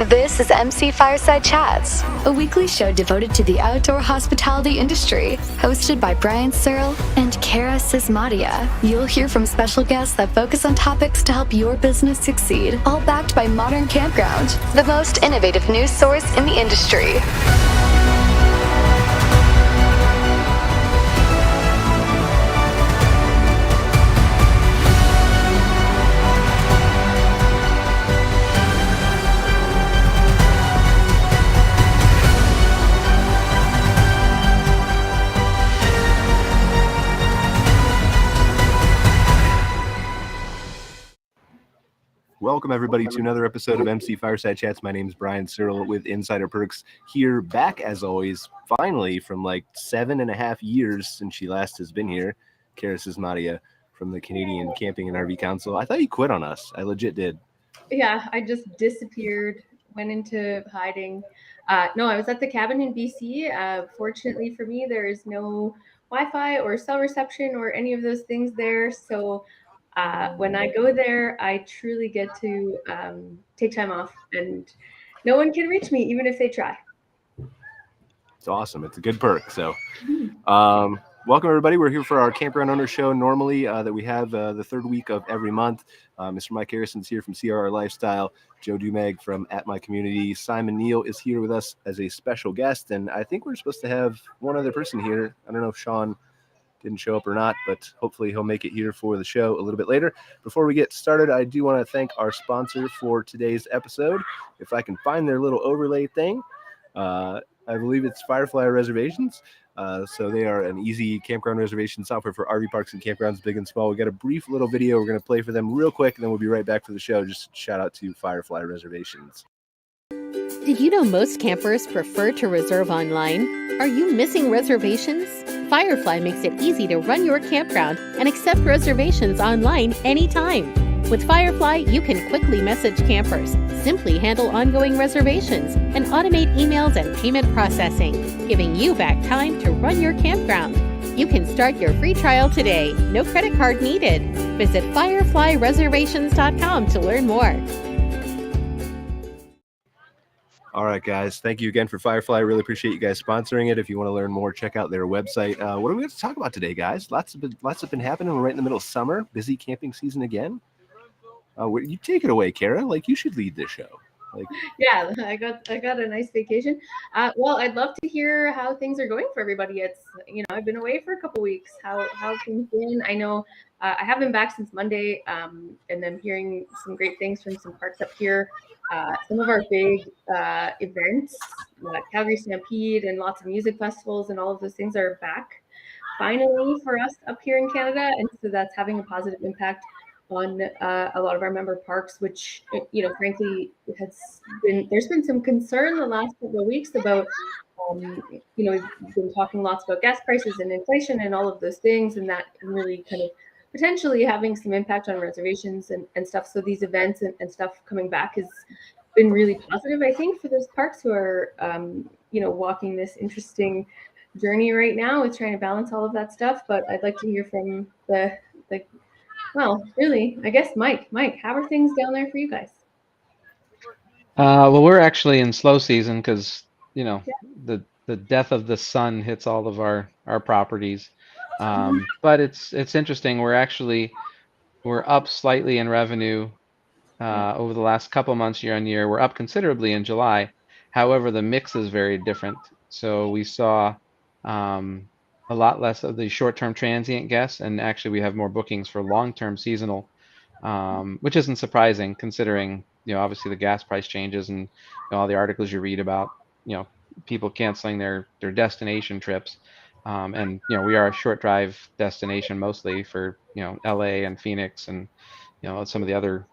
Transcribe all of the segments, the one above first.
This is MC Fireside Chats, a weekly show devoted to the outdoor hospitality industry, hosted by Brian Searl and Cara Csizmadia. You'll hear from special guests that focus on topics to help your business succeed, all backed by Modern Campground, the most innovative news source in the industry. Welcome, everybody, to another episode of MC Fireside Chats. My name is Brian Searl with Insider Perks, here back, as always, finally, from like 7.5 years since she last has been here, Cara Csizmadia from the Canadian Camping and RV Council. I thought you quit on us. I legit did. Yeah, I just disappeared, went into hiding. No, I was at the cabin in BC. Fortunately for me, there is no Wi-Fi or cell reception or any of those things there. So when I go there, I truly get to take time off, and no one can reach me, even if they try. It's awesome. It's a good perk. So welcome, everybody. We're here for our Campground Owner Show normally that we have the third week of every month. Mr. Mike Harrison's here from CRR Lifestyle. Joe Duemig from At My Community. Simon Neal is here with us as a special guest. And I think we're supposed to have one other person here. I don't know if Sean didn't show up or not, but hopefully he'll make it here for the show a little bit later. Before we get started, I do want to thank our sponsor for today's episode. If I can find their little overlay thing, I believe it's Firefly Reservations. So they are an easy campground reservation software for RV parks and campgrounds, big and small. We got a brief little video we're going to play for them real quick, and then we'll be right back for the show. Just shout out to Firefly Reservations. Did you know most campers prefer to reserve online? Are you missing reservations? Firefly makes it easy to run your campground and accept reservations online anytime. With Firefly, you can quickly message campers, simply handle ongoing reservations, and automate emails and payment processing, giving you back time to run your campground. You can start your free trial today. No credit card needed. Visit fireflyreservations.com to learn more. All right, guys. Thank you again for Firefly. I really appreciate you guys sponsoring it. If you want to learn more, check out their website. What are we going to talk about today, guys? Lots have been happening. We're right in the middle of summer, busy camping season again. You take it away, Cara. Like, you should lead this show. Yeah, I got a nice vacation. Well, I'd love to hear how things are going for everybody. It's I've been away for a couple weeks. How things been? I know I have been back since Monday, and I'm hearing some great things from some parks up here. Some of our big events, Calgary Stampede and lots of music festivals and all of those things are back finally for us up here in Canada, and so that's having a positive impact on a lot of our member parks, which frankly there's been some concern the last couple of weeks about we've been talking lots about gas prices and inflation and all of those things, and that really kind of potentially having some impact on reservations and stuff. So these events and stuff coming back has been really positive, I think, for those parks who are walking this interesting journey right now with trying to balance all of that stuff. But I'd like to hear from really, I guess, Mike, how are things down there for you guys? Well, we're actually in slow season because, the death of the sun hits all of our properties. But it's interesting. We're up slightly in revenue over the last couple months, year on year. We're up considerably in July. However, the mix is very different. So we saw a lot less of the short-term transient guests, and actually we have more bookings for long-term seasonal, which isn't surprising considering, obviously the gas price changes and all the articles you read about, people canceling their destination trips. And we are a short drive destination mostly for LA and Phoenix and some of the other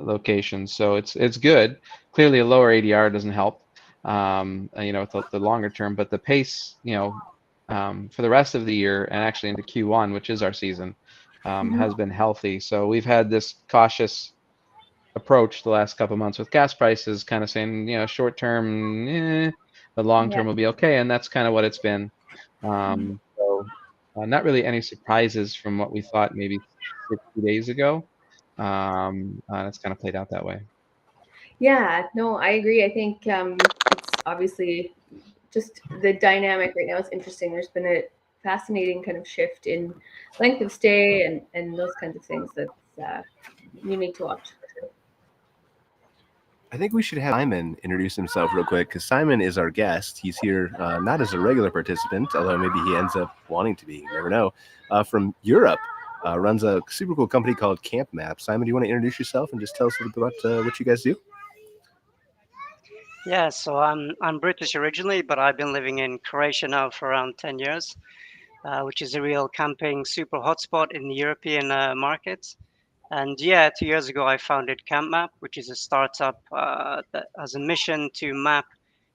locations. So it's good. Clearly, a lower ADR doesn't help. The longer term, but the pace, for the rest of the year and actually into Q1, which is our season, has been healthy. So we've had this cautious approach the last couple of months with gas prices, kind of saying, short term, but long term will be okay, and that's kind of what it's been. So not really any surprises from what we thought maybe 60 days ago. It's kind of played out that way. Yeah, no, I agree. I think it's obviously just the dynamic right now is interesting. There's been a fascinating kind of shift in length of stay and those kinds of things that's unique to watch. I think we should have Simon introduce himself real quick, because Simon is our guest. He's here not as a regular participant, although maybe he ends up wanting to be. You never know. From Europe, runs a super cool company called CampMap. Simon, do you want to introduce yourself and just tell us a little bit about what you guys do? Yeah, so I'm British originally, but I've been living in Croatia now for around 10 years, which is a real camping super hotspot in the European market. And yeah, 2 years ago, I founded CampMap, which is a startup that has a mission to map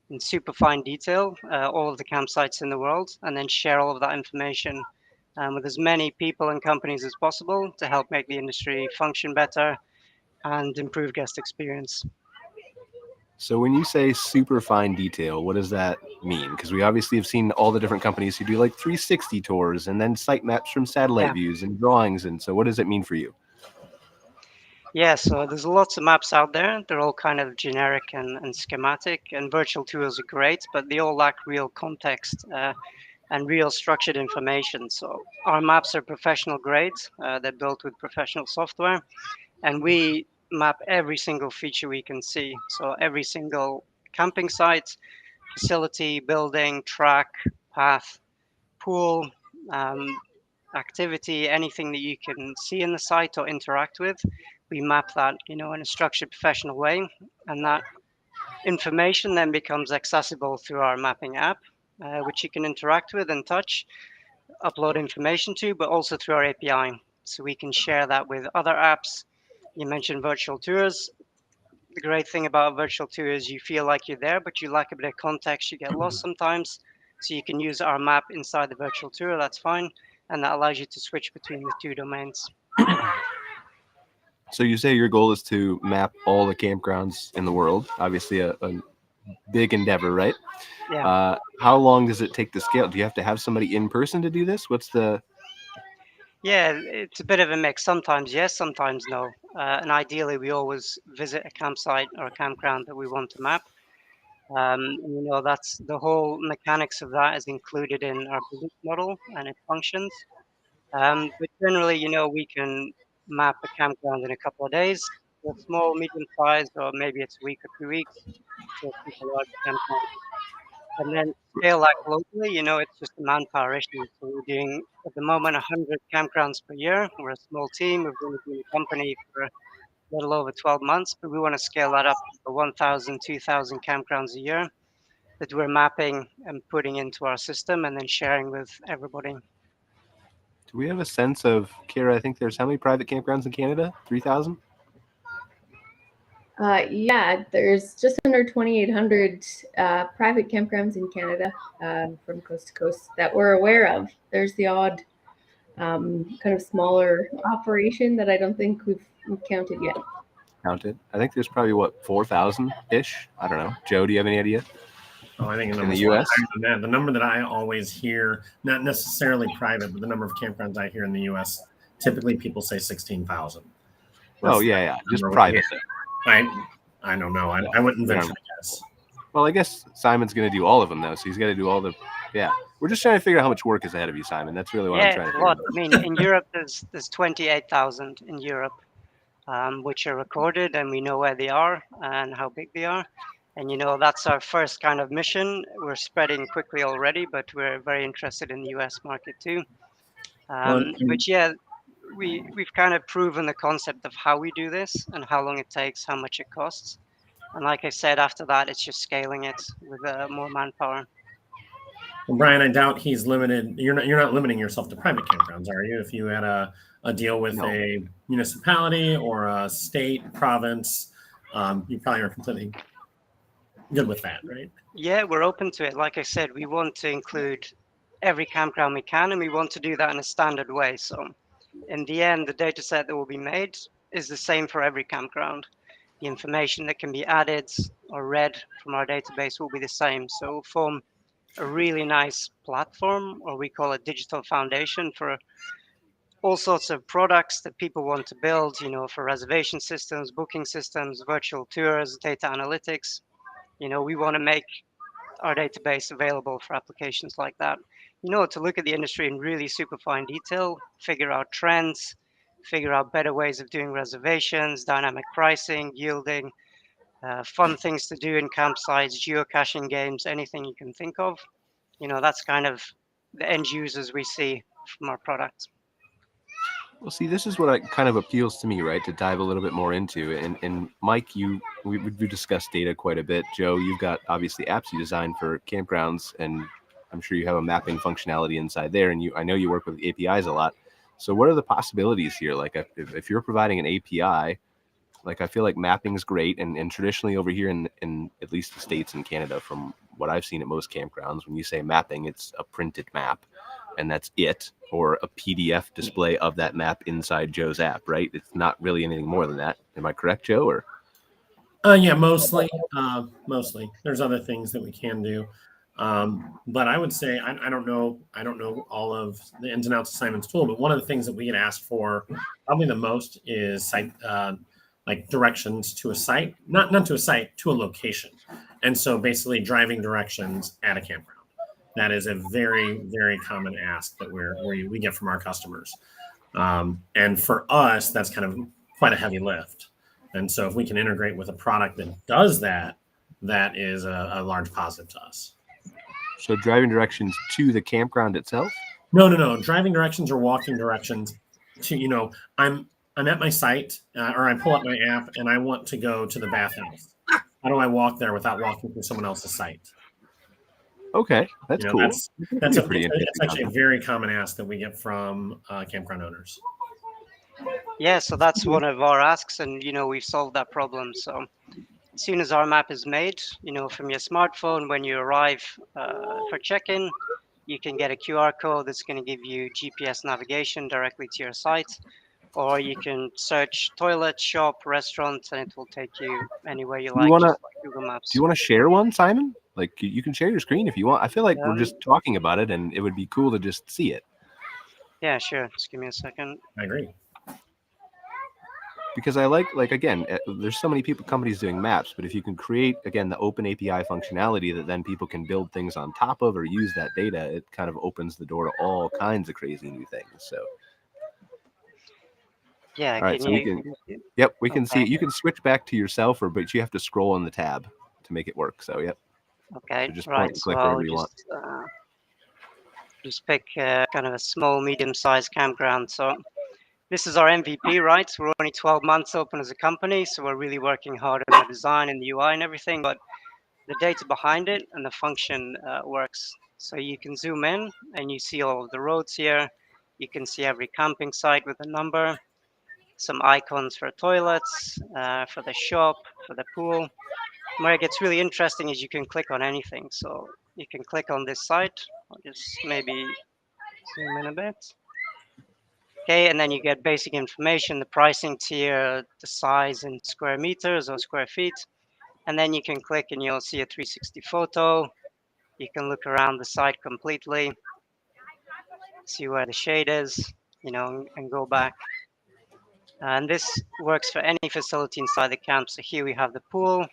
in super fine detail all of the campsites in the world, and then share all of that information with as many people and companies as possible to help make the industry function better and improve guest experience. So when you say super fine detail, what does that mean? Because we obviously have seen all the different companies who do like 360 tours and then site maps from satellite Yeah. views and drawings. And so what does it mean for you? Yeah, so there's lots of maps out there. They're all kind of generic and schematic, and virtual tours are great, but they all lack real context and real structured information. So our maps are professional grade. They're built with professional software, and we map every single feature we can see. So every single camping site, facility, building, track, path, pool, um, activity, anything that you can see in the site or interact with, we map that, in a structured, professional way, and that information then becomes accessible through our mapping app, which you can interact with and touch, upload information to, but also through our API. So we can share that with other apps. You mentioned virtual tours. The great thing about a virtual tour is you feel like you're there, but you lack a bit of context. You get lost sometimes. So you can use our map inside the virtual tour. That's fine. And that allows you to switch between the two domains. So you say your goal is to map all the campgrounds in the world. Obviously a big endeavor, right? Yeah. How long does it take to scale? Do you have to have somebody in person to do this? Yeah, it's a bit of a mix. Sometimes yes, sometimes no. And ideally, we always visit a campsite or a campground that we want to map. That's the whole mechanics of that is included in our business model and it functions. But generally, we can map a campground in a couple of days, a small, medium size, or maybe it's a week or 2 weeks to a super large campground. And then scale that globally, it's just a manpower issue. So we're doing at the moment 100 campgrounds per year. We're a small team. We've only been a company for a little over 12 months, but we want to scale that up to 1,000, 2,000 campgrounds a year that we're mapping and putting into our system and then sharing with everybody. Do we have a sense of, Cara, I think there's how many private campgrounds in Canada? 3,000? Yeah, there's just under 2,800 private campgrounds in Canada from coast to coast that we're aware of. There's the odd kind of smaller operation that I don't think we've counted yet. Counted. I think there's probably, 4,000-ish? I don't know. Joe, do you have any idea? Oh, I think in the U.S. The number that I always hear, not necessarily private, but the number of campgrounds I hear in the U.S., typically people say 16,000. Oh, yeah. Just private. I don't know. I wouldn't venture to guess. Well, I guess Simon's going to do all of them, though, so he's got to do all the... Yeah. We're just trying to figure out how much work is ahead of you, Simon. That's really what I'm trying to figure out. I mean, in Europe, there's 28,000 in Europe, which are recorded, and we know where they are and how big they are. And, that's our first kind of mission. We're spreading quickly already, but we're very interested in the US market too. We've kind of proven the concept of how we do this and how long it takes, how much it costs. And like I said, after that, it's just scaling it with more manpower. Well, Brian, I doubt he's limited. You're not limiting yourself to private campgrounds, are you? If you had a deal with a municipality or a state, province, you probably are completely good with that, right? Yeah, we're open to it. Like I said, we want to include every campground we can, and we want to do that in a standard way. So in the end, the data set that will be made is the same for every campground. The information that can be added or read from our database will be the same. So we'll form a really nice platform, or we call it digital foundation, for all sorts of products that people want to build, for reservation systems, booking systems, virtual tours, data analytics. We want to make our database available for applications like that. To look at the industry in really super fine detail, figure out trends, figure out better ways of doing reservations, dynamic pricing, yielding, fun things to do in campsites, geocaching games, anything you can think of. That's kind of the end users we see from our product. Well, see, this is what kind of appeals to me, right? To dive a little bit more into. And Mike, we discussed data quite a bit. Joe, you've got obviously apps you designed for campgrounds, and I'm sure you have a mapping functionality inside there. And I know you work with APIs a lot. So what are the possibilities here? Like if you're providing an API, like I feel like mapping is great. And traditionally over here in at least the States and Canada, from what I've seen at most campgrounds, when you say mapping, it's a printed map. And that's it, or a PDF display of that map inside Joe's app, right? It's not really anything more than that. Am I correct, Joe? Or yeah, mostly. There's other things that we can do, but I would say I don't know all of the ins and outs of Simon's tool. But one of the things that we get asked for probably the most is site, like directions to a site, not to a site, to a location, and so basically driving directions at a campground. That is a very, very common ask that we get from our customers. And for us, that's kind of quite a heavy lift. And so if we can integrate with a product that does that, that is a large positive to us. So driving directions to the campground itself? No. Driving directions or walking directions to, I'm at my site or I pull up my app and I want to go to the bathhouse. How do I walk there without walking through someone else's site? Okay, that's cool. That's actually a very common ask that we get from campground owners. Yeah, so that's one of our asks, and we've solved that problem. So as soon as our map is made, from your smartphone, when you arrive for check-in, you can get a QR code that's going to give you GPS navigation directly to your site, or you can search toilet, shop, restaurant, and it will take you anywhere you like. Just like Google Maps. Do you want to share one, Simon? Like you can share your screen if you want. I feel like we're just talking about it, and it would be cool to just see it. Yeah, sure. Just give me a second. I agree. Because I like again, there's so many companies doing maps, but if you can create, again, the open API functionality that then people can build things on top of or use that data, it kind of opens the door to all kinds of crazy new things. So. Yeah. All right. So we can see it. You can switch back to yourself, but you have to scroll on the tab to make it work. So, yep. Okay. So just right. point and click wherever you want. Just pick kind of a small, medium-sized campground. So this is our MVP, right? So we're only 12 months open as a company, so we're really working hard on the design and the UI and everything, but the data behind it and the function works. So you can zoom in and you see all of the roads here. You can see every camping site with a number, some icons for toilets, for the shop, for the pool. Where it gets really interesting is you can click on anything. So you can click on this site. I'll just maybe zoom in a bit. Okay, and then you get basic information, the pricing tier, the size in square meters or square feet. And then you can click and you'll see a 360 photo. You can look around the site completely, see where the shade is, and go back. And this works for any facility inside the camp. So here we have the pool.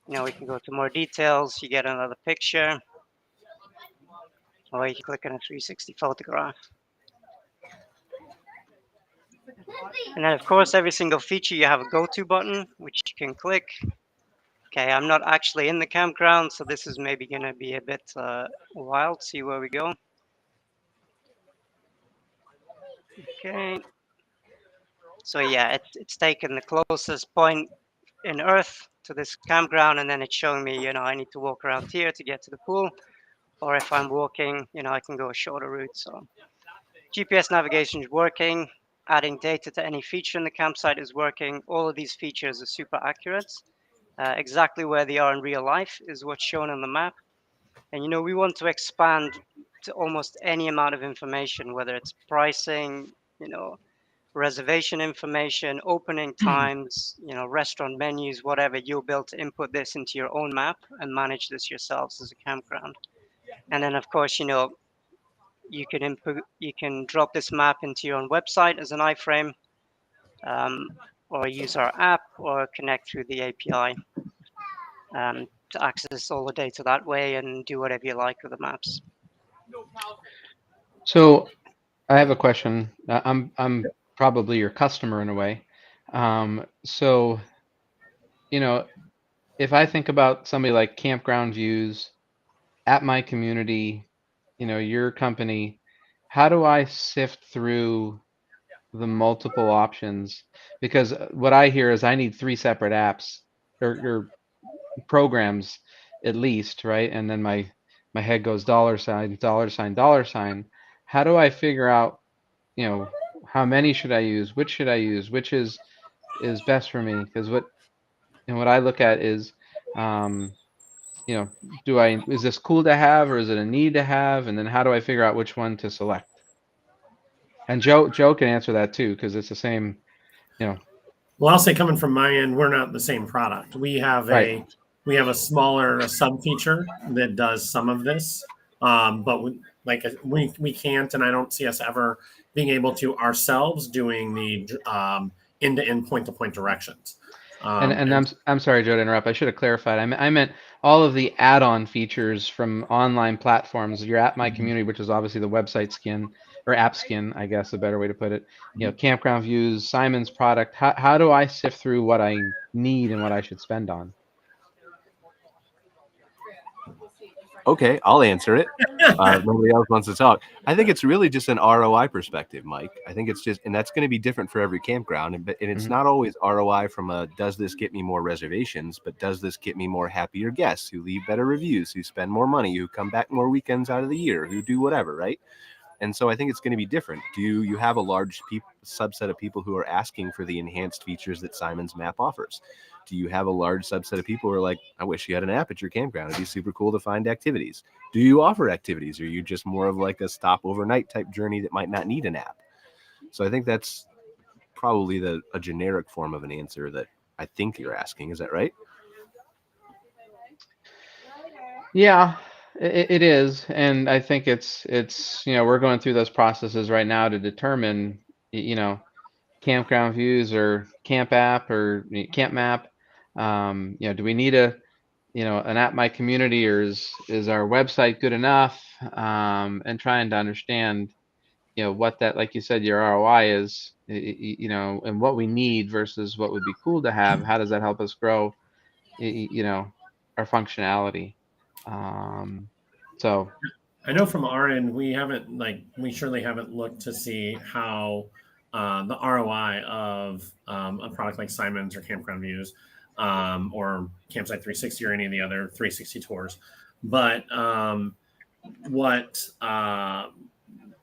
We can go to more details. You get another picture. Or you can click on a 360 photograph. And then, of course, every single feature, you have a go-to button, which you can click. Okay, I'm not actually in the campground, so this is maybe going to be a bit wild. See where we go. Okay. So yeah, it's taken the closest point in Earth to this campground, and then it's showing me, I need to walk around here to get to the pool. Or if I'm walking, I can go a shorter route. So GPS navigation is working. Adding data to any feature in the campsite is working. All of these features are super accurate. Exactly where they are in real life is what's shown on the map. And, we want to expand to almost any amount of information, whether it's pricing, reservation information, opening times, restaurant menus, whatever. You'll be able to input this into your own map and manage this yourselves as a campground. And then, of course, you can input, you can drop this map into your own website as an iframe, or use our app, or connect through the API to access all the data that way and do whatever you like with the maps. So I have a question. I'm probably your customer in a way. So, you know, if I think about somebody like Campground Views, At My Community, you know, your company, how do I sift through the multiple options? Because what I hear is I need 3 separate apps or programs at least, right? And then my head goes $, $, $. How do I figure out, you know, how many should I use? Which should I use? Which is best for me? Because what I look at is, you know, is this cool to have or is it a need to have? And then how do I figure out which one to select? And Joe can answer that too, because it's the same, you know. Well, I'll say coming from my end, we're not the same product. We have Right. a smaller sub feature that does some of this, but we can't, and I don't see us ever being able to ourselves doing the end-to-end point-to-point directions. And I'm sorry, Joe, to interrupt. I should have clarified. I meant all of the add-on features from online platforms. Your At My Community, which is obviously the website skin or app skin, I guess, a better way to put it. You know, Campground Views, Simon's product. How do I sift through what I need and what I should spend on? Okay, I'll answer it. Nobody else wants to talk. I think it's really just an ROI perspective, Mike. I think it's just, and that's going to be different for every campground. And it's not always ROI from a, does this get me more reservations, but does this get me more happier guests who leave better reviews, who spend more money, who come back more weekends out of the year, who do whatever, right? And so I think it's going to be different. Do you have a large subset of people who are asking for the enhanced features that Simon's map offers? Do you have a large subset of people who are like, I wish you had an app at your campground. It'd be super cool to find activities. Do you offer activities? Or are you just more of like a stop overnight type journey that might not need an app? So I think that's probably a generic form of an answer that I think you're asking. Is that right? Yeah, it is. And I think it's, you know, we're going through those processes right now to determine, you know, Campground Views or Camp App or CampMap. You know, do we need an At My Community, or is our website good enough? And trying to understand, you know, what that, like you said, your ROI is, you know, and what we need versus what would be cool to have. How does that help us grow, you know, our functionality? So I know from our end, we surely haven't looked to see how the ROI of a product like Simon's or Campground Views or Campsite 360 or any of the other 360 tours. But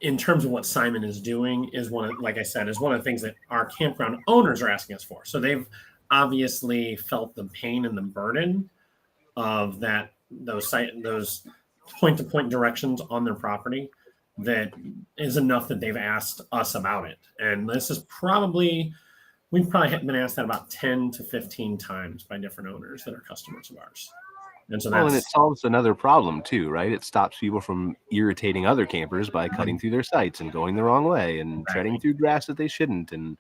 in terms of what Simon is doing is one of the things that our campground owners are asking us for. So they've obviously felt the pain and the burden of those point-to-point directions on their property. That is enough that they've asked us about it. And this is we've probably been asked that about 10 to 15 times by different owners that are customers of ours. And so and it solves another problem too, right? It stops people from irritating other campers by cutting through their sites and going the wrong way and treading through grass that they shouldn't and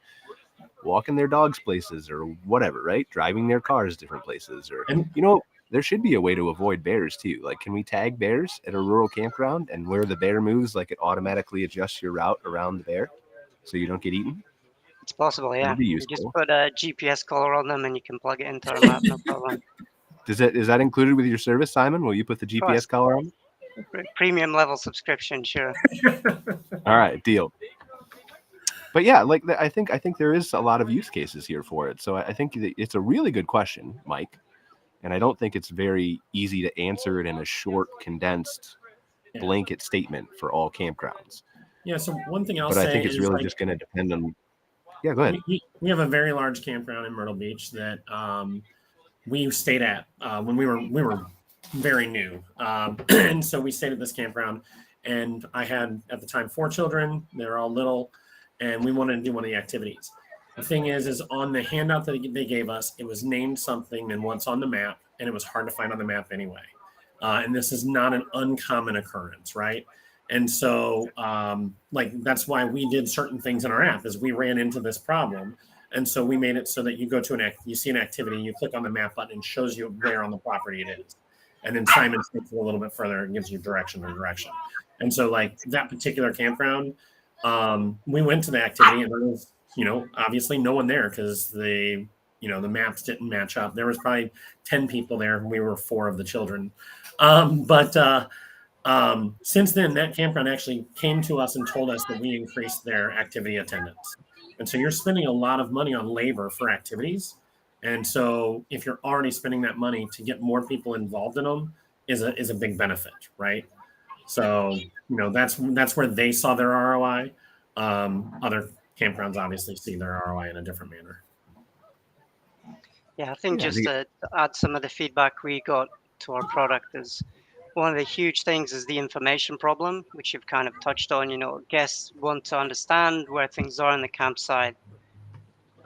walking their dogs places or whatever, right? Driving their cars different places. Or, you know, there should be a way to avoid bears too. Like, can we tag bears at a rural campground, and where the bear moves, like it automatically adjusts your route around the bear so you don't get eaten? It's possible, yeah. You just put a GPS collar on them and you can plug it into our map, no problem. Is that included with your service, Simon? Will you put the GPS collar on? Premium level subscription, sure. All right, deal. But yeah, like I think there is a lot of use cases here for it. So I think it's a really good question, Mike. And I don't think it's very easy to answer it in a short, condensed blanket statement for all campgrounds. Yeah, so one thing I'll say I think it's really just going to depend on... Yeah, go ahead. We have a very large campground in Myrtle Beach that we stayed at when we were very new. And so we stayed at this campground, and I had, at the time, 4 children. They were all little, and we wanted to do one of the activities. The thing is on the handout that they gave us, it was named something and what's on the map, and it was hard to find on the map anyway. And this is not an uncommon occurrence, right? And so, like, that's why we did certain things in our app, is we ran into this problem. And so we made it so that you go to you see an activity, you click on the map button, and shows you where on the property it is. And then Simon takes it a little bit further and gives you direction. And so, like, that particular campground, we went to the activity, and there was, obviously no one there because the maps didn't match up. There was probably 10 people there, and we were 4 of the children. Since then, that campground actually came to us and told us that we increased their activity attendance. And so you're spending a lot of money on labor for activities. And so if you're already spending that money, to get more people involved in them is a big benefit, right? So, that's where they saw their ROI. Other campgrounds obviously see their ROI in a different manner. Yeah, I think just to add some of the feedback we got to our product is, one of the huge things is the information problem, which you've kind of touched on. Guests want to understand where things are in the campsite,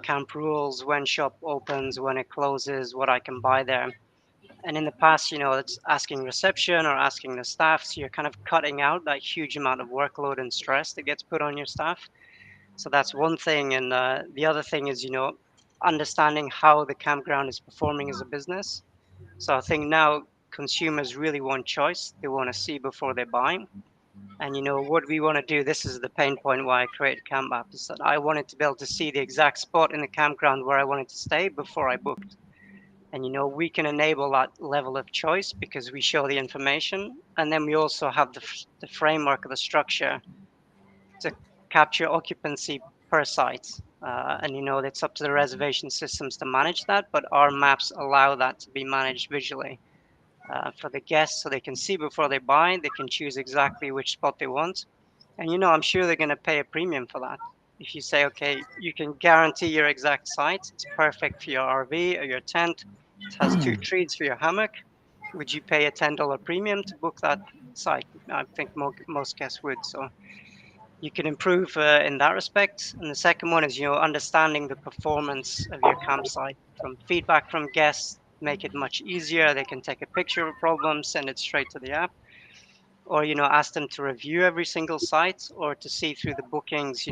camp rules, when shop opens, when it closes, what I can buy there. And in the past, it's asking reception or asking the staff. So you're kind of cutting out that huge amount of workload and stress that gets put on your staff. So that's one thing. And the other thing is, understanding how the campground is performing as a business. So I think now consumers really want choice. They want to see before they buy. And what we want to do, this is the pain point why I created CampMap, is that I wanted to be able to see the exact spot in the campground where I wanted to stay before I booked. And we can enable that level of choice because we show the information, and then we also have the framework of the structure to capture occupancy per site. And it's up to the reservation systems to manage that, but our maps allow that to be managed visually. For the guests, so they can see before they buy, they can choose exactly which spot they want. And I'm sure they're going to pay a premium for that. If you say, okay, you can guarantee your exact site, it's perfect for your RV or your tent, it has 2 trees for your hammock, would you pay a $10 premium to book that site? I think most guests would. So you can improve in that respect. And the second one is, understanding the performance of your campsite from feedback from guests, make it much easier. They can take a picture of a problem, send it straight to the app, or, ask them to review every single site, or to see through the bookings,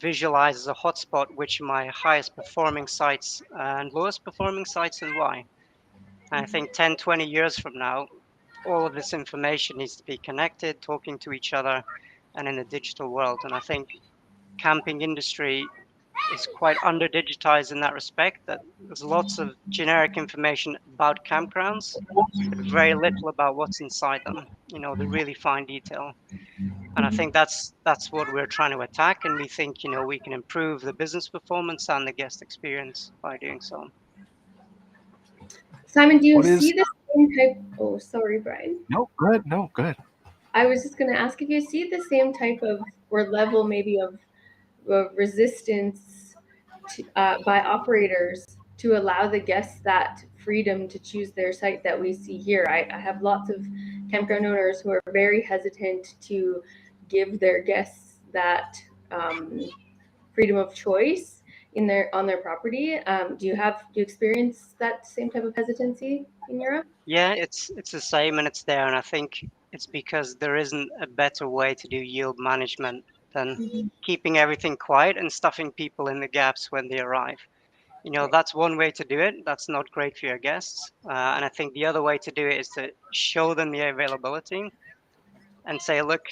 visualize as a hotspot which are my highest performing sites and lowest performing sites and why. And I think 10, 20 years from now, all of this information needs to be connected, talking to each other, and in a digital world. And I think camping industry is quite under digitized in that respect, that there's lots of generic information about campgrounds, but very little about what's inside them, the really fine detail. And I think that's what we're trying to attack. And we think, we can improve the business performance and the guest experience by doing so. Simon, do you see the same type? Oh, sorry, Brian. No, good. No, good. I was just going to ask if you see the same type of, or level maybe of resistance by operators to allow the guests that freedom to choose their site that we see here. I have lots of campground owners who are very hesitant to give their guests that freedom of choice on their property. Do you experience that same type of hesitancy in Europe? Yeah, it's the same, and it's there. And I think it's because there isn't a better way to do yield management than keeping everything quiet and stuffing people in the gaps when they arrive. That's one way to do it. That's not great for your guests. And I think the other way to do it is to show them the availability and say, look,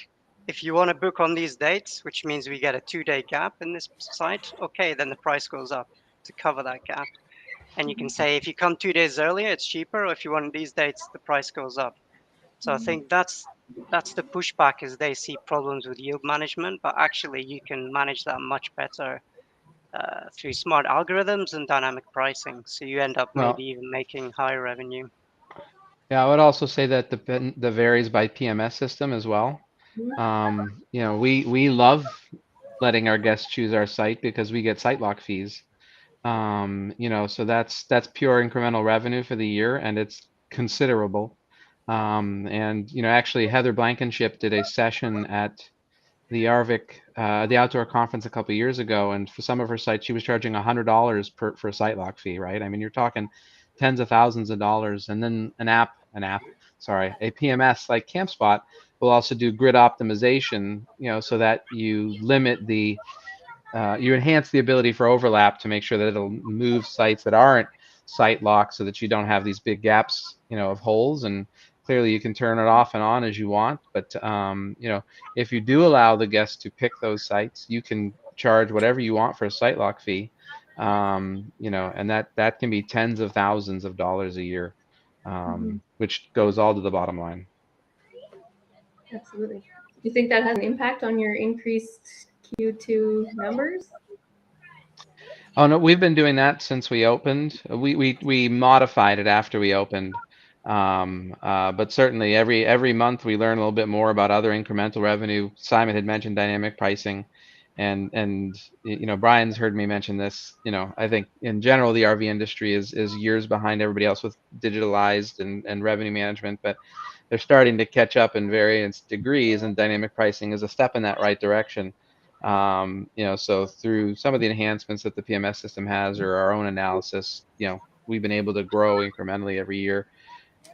if you want to book on these dates, which means we get a 2-day gap in this site, okay, then the price goes up to cover that gap. And you can say, if you come 2 days earlier, it's cheaper. Or if you want these dates, the price goes up. So I think that's the pushback, is they see problems with yield management, but actually you can manage that much better through smart algorithms and dynamic pricing. So you end up maybe even making higher revenue. Yeah, I would also say that the varies by PMS system as well. We love letting our guests choose our site because we get site lock fees. So that's pure incremental revenue for the year, and it's considerable. Actually Heather Blankenship did a session at the Arvik, the outdoor conference a couple of years ago, and for some of her sites, she was charging $100 for a site lock fee, right? I mean, you're talking tens of thousands of dollars, and then a PMS like CampSpot we'll also do grid optimization, so that you limit the you enhance the ability for overlap to make sure that it'll move sites that aren't site locked, so that you don't have these big gaps, of holes. And clearly you can turn it off and on as you want. But if you do allow the guests to pick those sites, you can charge whatever you want for a site lock fee. And that can be tens of thousands of dollars a year, which goes all to the bottom line. Absolutely. Do you think that has an impact on your increased Q2 numbers? Oh no, we've been doing that since we opened. We modified it after we opened, but certainly every month we learn a little bit more about other incremental revenue. Simon had mentioned dynamic pricing, and Brian's heard me mention this. I think in general the RV industry is years behind everybody else with digitalized and revenue management, but they're starting to catch up in various degrees, and dynamic pricing is a step in that right direction. So through some of the enhancements that the PMS system has, or our own analysis, we've been able to grow incrementally every year.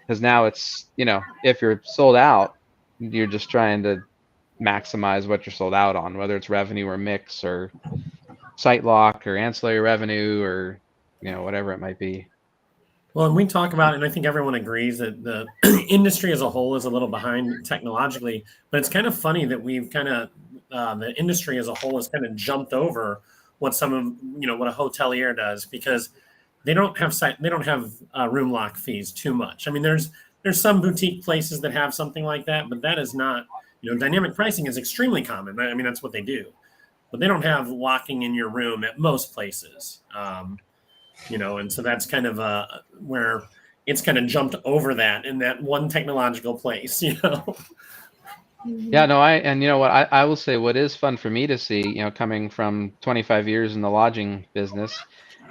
Because now it's, if you're sold out, you're just trying to maximize what you're sold out on, whether it's revenue or mix or site lock or ancillary revenue or, whatever it might be. Well, and we talk about it, and I think everyone agrees that the industry as a whole is a little behind technologically, but it's kind of funny that we've kind of, the industry as a whole has kind of jumped over what some of, what a hotelier does, because they don't have room lock fees too much. I mean, there's some boutique places that have something like that, but that is not, dynamic pricing is extremely common. I mean, that's what they do, but they don't have locking in your room at most places. And so that's kind of where it's kind of jumped over that in that one technological place, Yeah, no, I will say what is fun for me to see, coming from 25 years in the lodging business,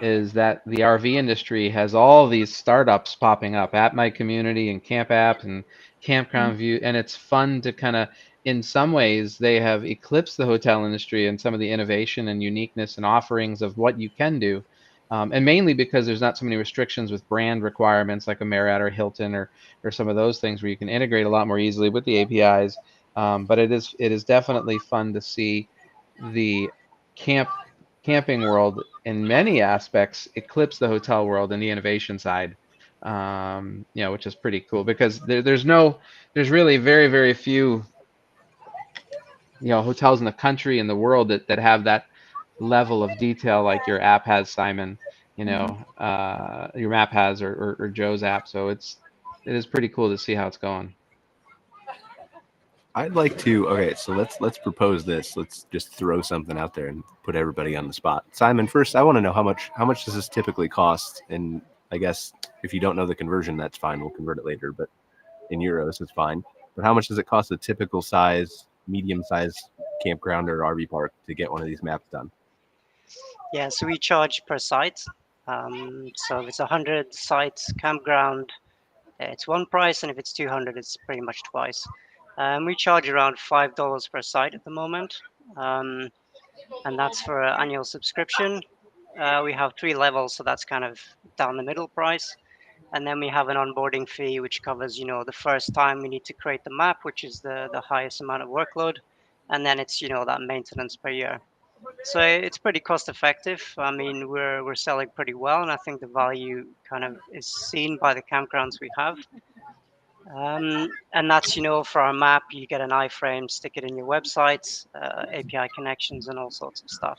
is that the RV industry has all these startups popping up, App My Community and CampApp and Campground View, and it's fun to kind of, in some ways, they have eclipsed the hotel industry and some of the innovation and uniqueness and offerings of what you can do. And mainly because there's not so many restrictions with brand requirements like a Marriott or Hilton or some of those things where you can integrate a lot more easily with the APIs. But it is definitely fun to see the camping world in many aspects eclipse the hotel world in the innovation side, which is pretty cool, because there's really very, very few hotels in the country and the world that have that level of detail like your app has, Simon, your map has, or Joe's app. So it is pretty cool to see how it's going. I'd like to. Okay, so let's propose this. Let's just throw something out there and put everybody on the spot. Simon, first, I want to know how much does this typically cost? And I guess if you don't know the conversion, that's fine. We'll convert it later. But in euros, it's fine. But how much does it cost a typical size, medium size campground or RV park to get one of these maps done? Yeah, so we charge per site. So if it's 100 sites campground, it's one price, and if it's 200, it's pretty much twice. We charge around $5 per site at the moment, and that's for an annual subscription. We have 3 levels, so that's kind of down the middle price. And then we have an onboarding fee, which covers, the first time we need to create the map, which is the highest amount of workload. And then it's, that maintenance per year. So it's pretty cost effective. I mean, we're selling pretty well, and I think the value kind of is seen by the campgrounds we have. And that's, for our map, you get an iframe, stick it in your websites, API connections, and all sorts of stuff.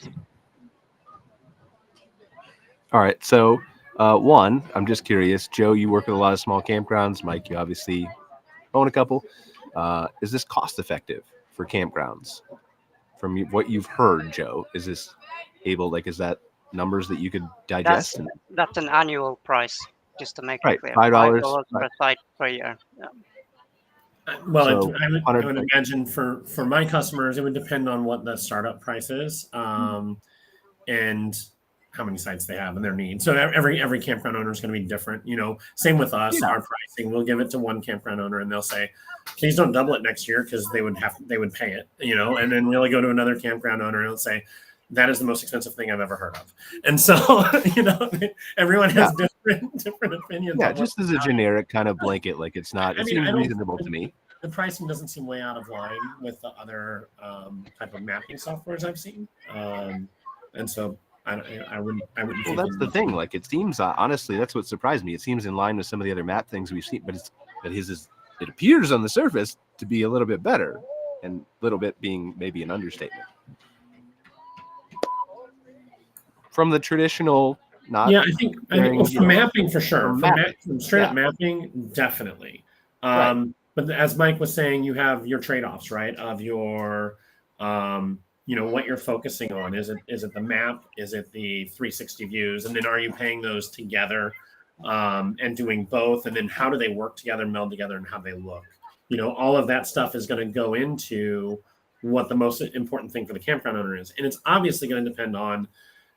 All right. So, one, I'm just curious, Joe, you work with a lot of small campgrounds. Mike, you obviously own a couple. Is this cost effective for campgrounds? From what you've heard, Joe, is this is that numbers that you could digest? That's an annual price, just to make it clear. $5 per site per year. Yeah. Well, so I would imagine for my customers, it would depend on what the startup price is, and how many sites they have and their needs. So every campground owner is going to be different. Same with us. Yeah. Our pricing, we'll give it to one campground owner, and they'll say, "Please don't double it next year," because they would pay it. And then we'll go to another campground owner and they'll say, "That is the most expensive thing I've ever heard of." And so, everyone has different opinions. Yeah, just as a generic kind of blanket, like it's not. It seems reasonable to me. the pricing doesn't seem way out of line with the other type of mapping softwares I've seen. And so I wouldn't. Well, that's the thing. Like, it seems honestly, that's what surprised me. It seems in line with some of the other map things we've seen, but it appears on the surface to be a little bit better, and a little bit being maybe an understatement. From the traditional, not I think from mapping for sure. From straight up mapping, definitely. Right. But as Mike was saying, you have your trade-offs, right? Of your what you're focusing on. Is it the map? Is it the 360 views? And then are you paying those together and doing both? And then how do they work together, meld together, and how they look? All of that stuff is going to go into what the most important thing for the campground owner is. And it's obviously going to depend on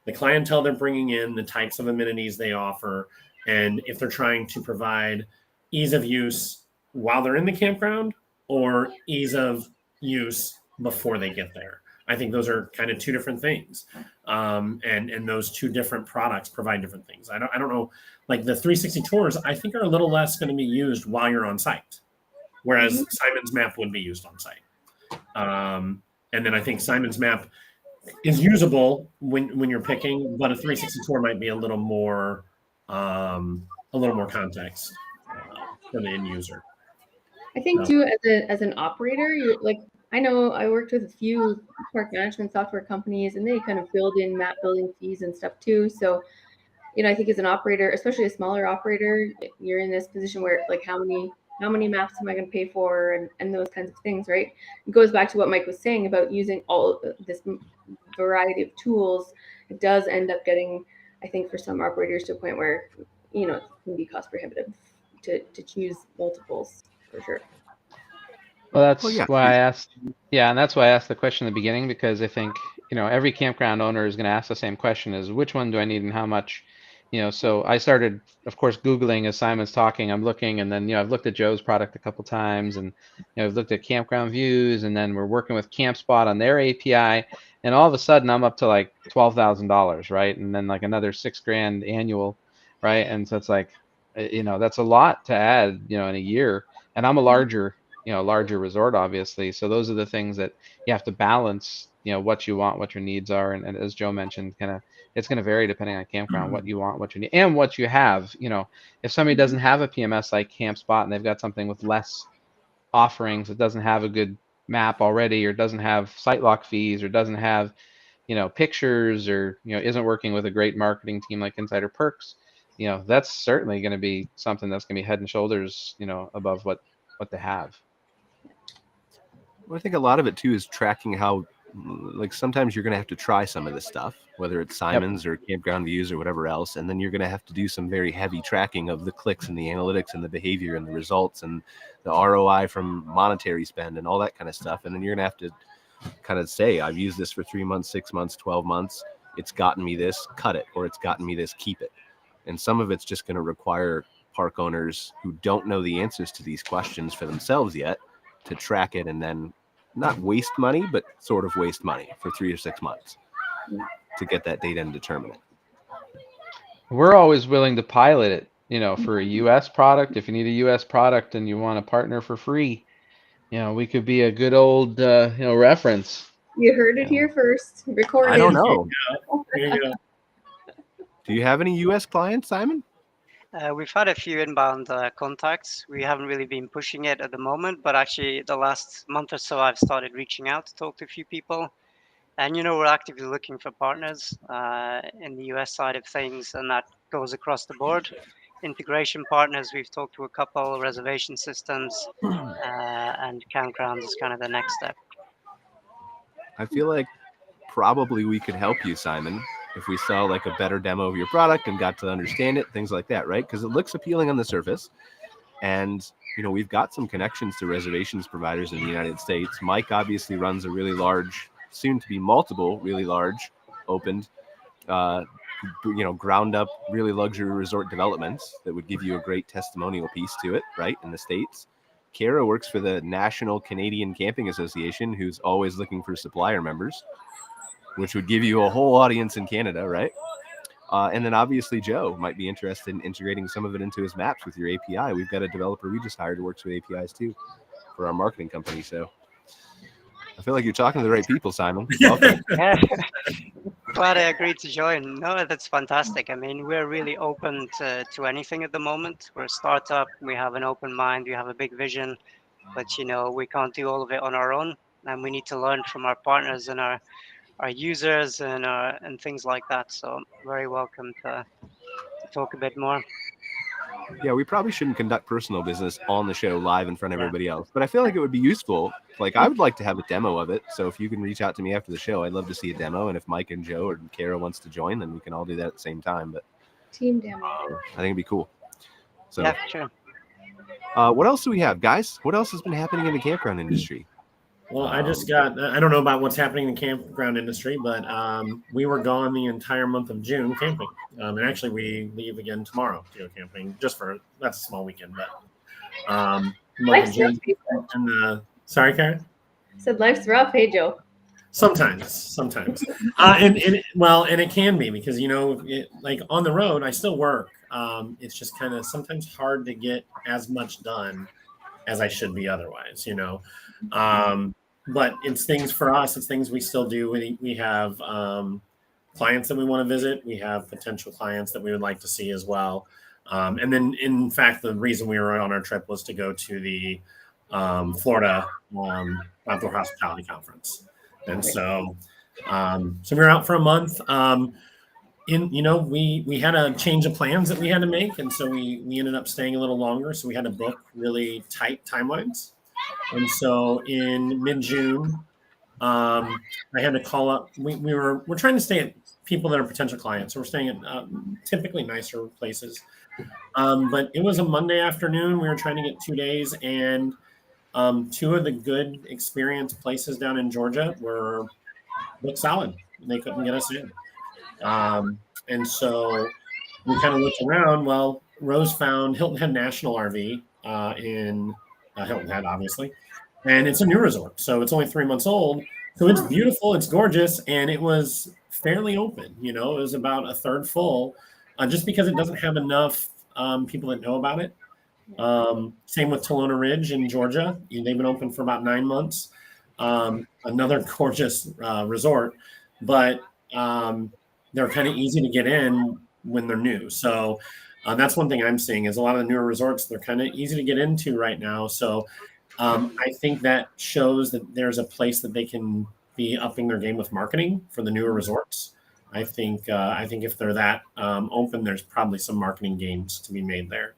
the clientele they're bringing in, the types of amenities they offer, and if they're trying to provide ease of use while they're in the campground or ease of use before they get there. I think those are kind of two different things. And those two different products provide different things. I don't know, like the 360 tours, I think are a little less going to be used while you're on site, whereas Simon's Map would be used on site. And then I think Simon's Map is usable when you're picking, but a 360 tour might be a little more context for the end user. I think too, as an operator, you're like, I know I worked with a few park management software companies, and they kind of build in map building fees and stuff too. So, I think as an operator, especially a smaller operator, you're in this position where like how many maps am I going to pay for, and those kinds of things, right? It goes back to what Mike was saying about using all this variety of tools. It does end up getting, I think, for some operators to a point where it can be cost prohibitive to choose multiples for sure. Well, that's why I asked. Yeah, and that's why I asked the question in the beginning, because I think every campground owner is going to ask the same question: is which one do I need and how much? So I started, of course, Googling as Simon's talking. I'm looking, and then I've looked at Joe's product a couple times, and I've looked at Campground Views, and then we're working with CampSpot on their API, and all of a sudden I'm up to like $12,000, right? And then like another $6,000 annual, right? And so it's like, that's a lot to add, in a year. And I'm a larger resort, obviously. So those are the things that you have to balance, what you want, what your needs are. And as Joe mentioned, it's going to vary depending on campground, what you want, what you need, and what you have. If somebody doesn't have a PMS like CampSpot and they've got something with less offerings, it doesn't have a good map already, or doesn't have site lock fees, or doesn't have, pictures, or, isn't working with a great marketing team like Insider Perks, that's certainly going to be something that's going to be head and shoulders, above what they have. Well, I think a lot of it too is tracking how, like, sometimes you're going to have to try some of this stuff, whether it's Simon's or Campground Views or whatever else, and then you're going to have to do some very heavy tracking of the clicks and the analytics and the behavior and the results and the ROI from monetary spend and all that kind of stuff. And then you're going to have to kind of say, I've used this for 3 months, 6 months, 12 months. It's gotten me this, cut it, or it's gotten me this, keep it. And some of it's just going to require park owners who don't know the answers to these questions for themselves yet to track it, and then not waste money, but sort of waste money for 3 or 6 months to get that data and determine it. We're always willing to pilot it, for a US product. If you need a US product and you want a partner for free, we could be a good old, reference. You heard it here first. Recorded. I don't know. Do you have any US clients, Simon? We've had a few inbound contacts. We haven't really been pushing it at the moment, but actually the last month or so, I've started reaching out to talk to a few people. And, we're actively looking for partners in the US side of things, and that goes across the board. Integration partners, we've talked to a couple, reservation systems, and campgrounds is kind of the next step. I feel like probably we could help you, Simon, if we saw like a better demo of your product and got to understand it, things like that, right? Because it looks appealing on the surface. And, we've got some connections to reservations providers in the United States. Mike obviously runs a really large, soon to be multiple, really large, opened, ground up, really luxury resort developments that would give you a great testimonial piece to it, right? In the States. Cara works for the National Canadian Camping Association, who's always looking for supplier members, which would give you a whole audience in Canada, right? And then obviously Joe might be interested in integrating some of it into his maps with your API. We've got a developer we just hired who works with APIs too. our marketing company. So I feel like you're talking to the right people, Simon. Welcome. Yeah. Glad I agreed to join. No, that's fantastic. I mean, we're really open to anything at the moment. We're a startup. We have an open mind. We have a big vision, but we can't do all of it on our own, and we need to learn from our partners and our users and things like that. So very welcome to talk a bit more. Yeah, we probably shouldn't conduct personal business on the show live in front of everybody else, but I feel like it would be useful. Like, I would like to have a demo of it. So if you can reach out to me after the show, I'd love to see a demo. And if Mike and Joe or Cara wants to join, then we can all do that at the same time. But Team demo. I think it'd be cool. So Yeah, sure. what else do we have, guys? What else has been happening in the campground industry? Well, I just got, I don't know about what's happening in the campground industry, but we were gone the entire month of June camping. And actually, we leave again tomorrow to go camping, that's a small weekend. But month of June. And, sorry, Karen? Said life's rough. Hey, Joe. Sometimes. And it can be because, like on the road, I still work. It's just kind of sometimes hard to get as much done as I should be otherwise, but it's things for us. It's things we still do. We have clients that we want to visit. We have potential clients that we would like to see as well. And then, in fact, the reason we were on our trip was to go to the Florida Outdoor Hospitality Conference. And so we were out for a month. We had a change of plans that we had to make. And so we ended up staying a little longer. So we had to book really tight timelines. And so in mid-June, I had to call up. We're trying to stay at people that are potential clients. So we're staying at typically nicer places. But it was a Monday afternoon. We were trying to get 2 days, and two of the good experienced places down in Georgia looked solid. They couldn't get us in. And so we kind of looked around. Well, Rose found Hilton Head National RV in Hilton Head, obviously. And it's a new resort. So it's only 3 months old. So it's beautiful. It's gorgeous. And it was fairly open. It was about a third full just because it doesn't have enough people that know about it. Same with Tolona Ridge in Georgia. They've been open for about 9 months. Another gorgeous resort. But they're kind of easy to get in when they're new. So that's one thing I'm seeing is a lot of the newer resorts, they're kind of easy to get into right now. So I think that shows that there's a place that they can be upping their game with marketing for the newer resorts. I think if they're that open, there's probably some marketing gains to be made there.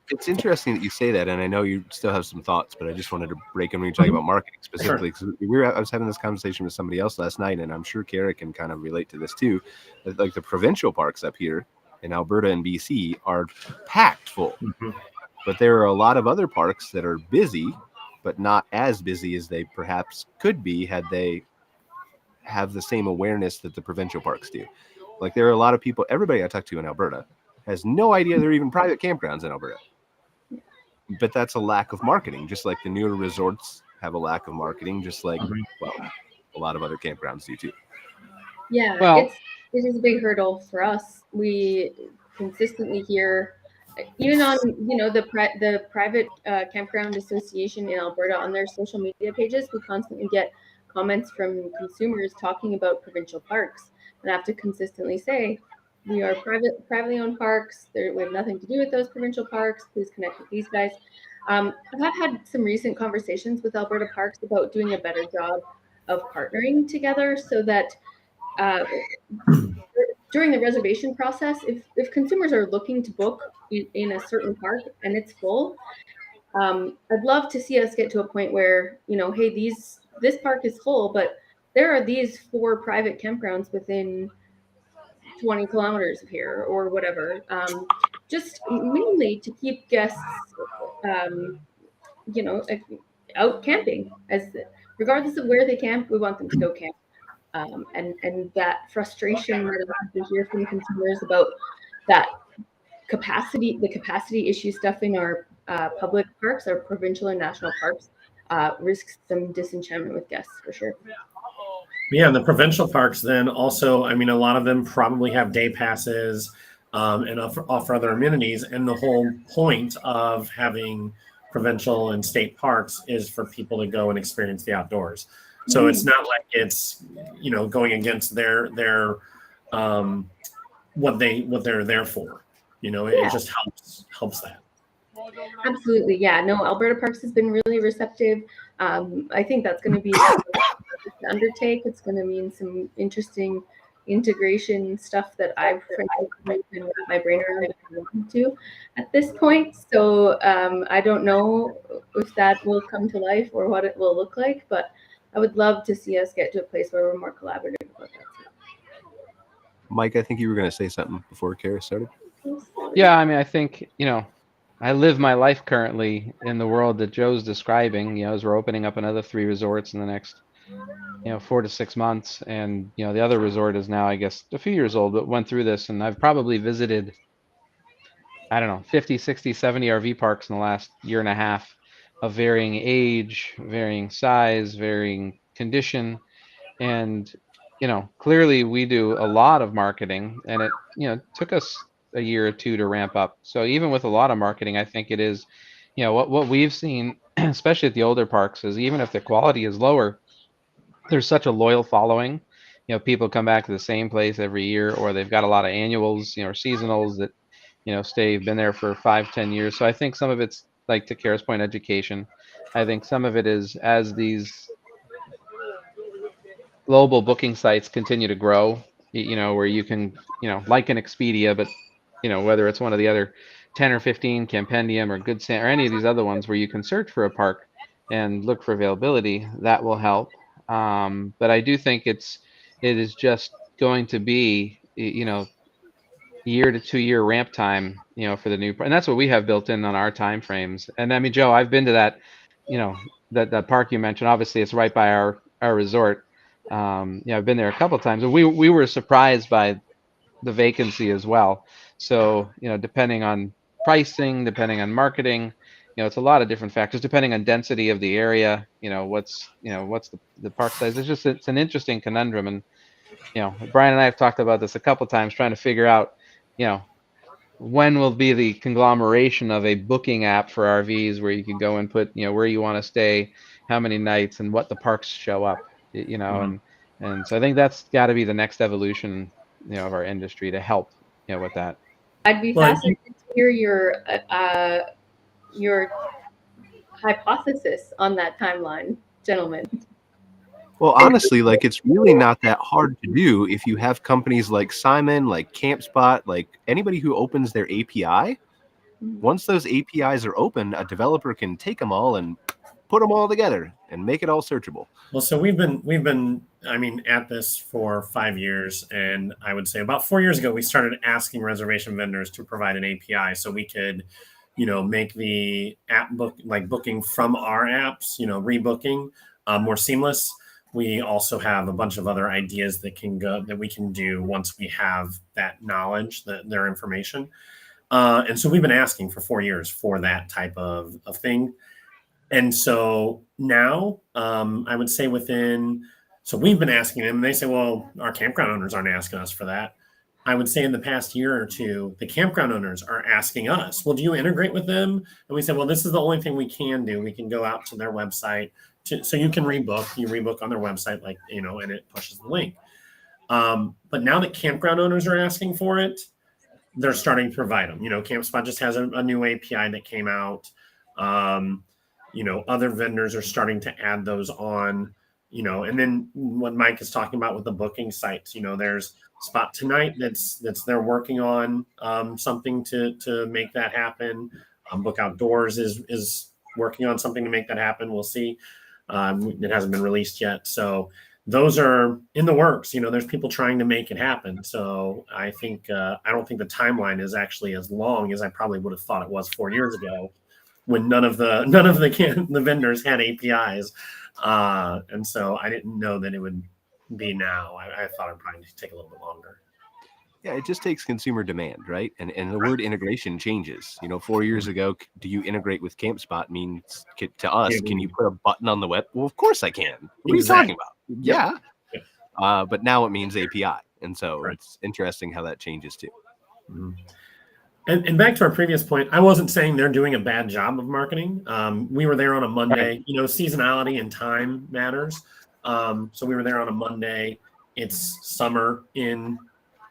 It's interesting that you say that, and I know you still have some thoughts, but I just wanted to break in when you're talking about marketing specifically. Because I was having this conversation with somebody else last night, and I'm sure Cara can kind of relate to this too. Like the provincial parks up here in Alberta and BC are packed full, but there are a lot of other parks that are busy, but not as busy as they perhaps could be had they have the same awareness that the provincial parks do. Like there are a lot of people, everybody I talk to in Alberta has no idea there are even private campgrounds in Alberta. But that's a lack of marketing, just like the newer resorts have a lack of marketing, just like, well, a lot of other campgrounds do too. Yeah, Well, it is a big hurdle for us. We consistently hear, even on the private campground association in Alberta on their social media pages, we constantly get comments from consumers talking about provincial parks, and I have to consistently say, we are privately owned parks. We have nothing to do with those provincial parks. Please connect with these guys. I have had some recent conversations with Alberta Parks about doing a better job of partnering together so that during the reservation process, if consumers are looking to book in a certain park and it's full, I'd love to see us get to a point where, hey, this park is full, but there are these 4 private campgrounds within 20 kilometers of here or whatever, just mainly to keep guests, out camping. Regardless of where they camp, we want them to go camp. And that frustration that I hear from consumers about that the capacity issue stuff in our public parks, our provincial and national parks, risks some disenchantment with guests for sure. Yeah, and the provincial parks then also, a lot of them probably have day passes and offer other amenities. And the whole point of having provincial and state parks is for people to go and experience the outdoors. So it's not like it's, going against their what they're there for. It just helps that. Absolutely. Yeah. No, Alberta Parks has been really receptive. I think that's going to be to undertake. It's going to mean some interesting integration stuff that I've frankly been wrap my brain around if I want to at this point. So I don't know if that will come to life or what it will look like, but I would love to see us get to a place where we're more collaborative about that stuff. Mike, I think you were going to say something before Cara started. Yeah, I mean, I think, I live my life currently in the world that Joe's describing, as we're opening up another 3 resorts in the next, 4 to 6 months. And, the other resort is now, I guess, a few years old, but went through this. And I've probably visited, I don't know, 50, 60, 70 RV parks in the last year and a half of varying age, varying size, varying condition. And, clearly we do a lot of marketing, and it, took us a year or two to ramp up. So even with a lot of marketing, I think it is, what we've seen, especially at the older parks, is even if the quality is lower, there's such a loyal following. People come back to the same place every year, or they've got a lot of annuals, or seasonals that, been there for 5, 10 years. So I think some of it's, like to Cara's point, education. I think some of it is as these global booking sites continue to grow, where you can, like an Expedia, but, whether it's one of the other 10 or 15, Campendium or Good Sam or any of these other ones where you can search for a park and look for availability, that will help. But I do think it is just going to be, year to 2 year ramp time, for the new, and that's what we have built in on our time frames. And I mean, Joe, I've been to that, that park you mentioned. Obviously, it's right by our resort. I've been there a couple of times, and we were surprised by the vacancy as well. So, depending on pricing, depending on marketing, it's a lot of different factors, depending on density of the area, what's the park size. It's an interesting conundrum. And, Brian and I have talked about this a couple of times, trying to figure out, when will be the conglomeration of a booking app for RVs where you can go and put, where you want to stay, how many nights, and what the parks show up, and so I think that's got to be the next evolution, of our industry to help, with that. I'd be fascinated to hear your hypothesis on that timeline, gentlemen. Well, honestly, like, it's really not that hard to do if you have companies like Simon, like CampSpot, like anybody who opens their API. Once those APIs are open, a developer can take them all and put them all together and make it all searchable. Well, so we've been, I mean, at this for 5 years, and I would say about 4 years ago, we started asking reservation vendors to provide an API so we could, make the app booking from our apps, rebooking more seamless. We also have a bunch of other ideas that we can do once we have that knowledge, their information. And so we've been asking for 4 years for that type of thing. And so now I would say so we've been asking them, and they say, well, our campground owners aren't asking us for that. I would say in the past year or two, the campground owners are asking us, well, do you integrate with them? And we said, well, this is the only thing we can do. We can go out to their website. So you can rebook. You rebook on their website, and it pushes the link. But now that campground owners are asking for it, they're starting to provide them. CampSpot just has a new API that came out. Other vendors are starting to add those on. And then what Mike is talking about with the booking sites, there's Spot Tonight that's they're working on something to make that happen. Book Outdoors is working on something to make that happen. We'll see. It hasn't been released yet. So those are in the works. There's people trying to make it happen. So I think I don't think the timeline is actually as long as I probably would have thought it was 4 years ago, when none of the vendors had APIs. And so I didn't know that it would be now. I thought it'd probably take a little bit longer. Yeah, it just takes consumer demand, right? And the word integration changes. 4 years ago, do you integrate with CampSpot means to us, can you put a button on the web? Well, of course I can. What are you talking about? Yeah. But now it means API. And so It's interesting how that changes too. Mm-hmm. And back to our previous point, I wasn't saying they're doing a bad job of marketing. We were there on a Monday. You know, seasonality and time matters. So we were there on a Monday. It's summer in,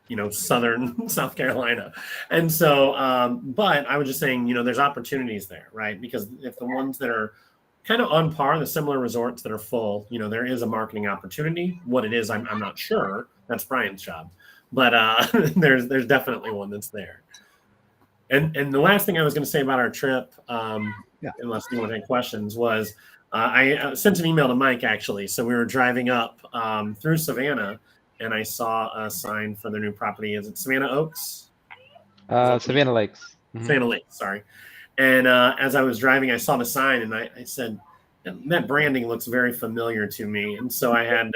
you know, southern South Carolina. And so, but I was just saying, you know, there's opportunities there, right? Because if the ones that are kind of on par, the similar resorts that are full, you know, there is a marketing opportunity. What it is, I'm not sure. That's Brian's job. But there's definitely one that's there. And the last thing I was going to say about our trip, unless you want to take questions, was I sent an email to Mike, actually. So we were driving up through Savannah, and I saw a sign for their new property. Is it Savannah Oaks? Savannah Lakes. Savannah Lakes, sorry. And as I was driving, I saw the sign, and I said, that branding looks very familiar to me. And so I had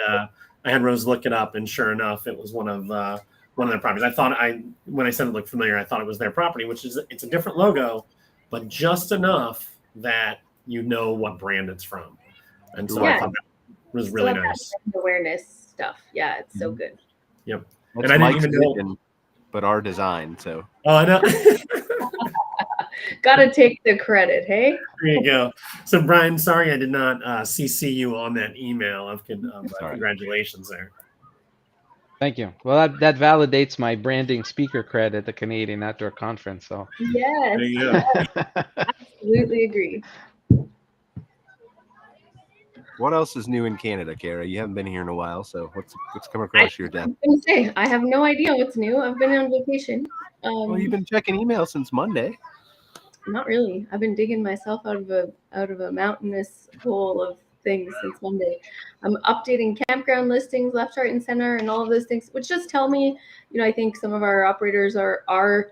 Rose look it up, and sure enough, it was one of their properties. I thought when I said it looked familiar, I thought it was their property, it's a different logo, but just enough that you know what brand it's from. And so I thought that was really nice. Awareness stuff. Yeah, it's so good. Yep. That's and I Mike's didn't even know, vision, but our design. So. Oh, I know. Gotta take the credit, hey? There you go. So, Brian, sorry I did not CC you on that email. Congratulations there. Thank you. Well, that validates my branding speaker cred at the Canadian Outdoor Conference. So. Yes. There you go. Absolutely agree. What else is new in Canada, Cara? You haven't been here in a while, so what's come across your desk? I was going to say, I have no idea what's new. I've been on vacation. Well, you've been checking email since Monday. Not really. I've been digging myself out of a mountainous hole of things since Monday. I'm updating campground listings left, right, and center, and all of those things, which just tell me, you know, I think some of our operators are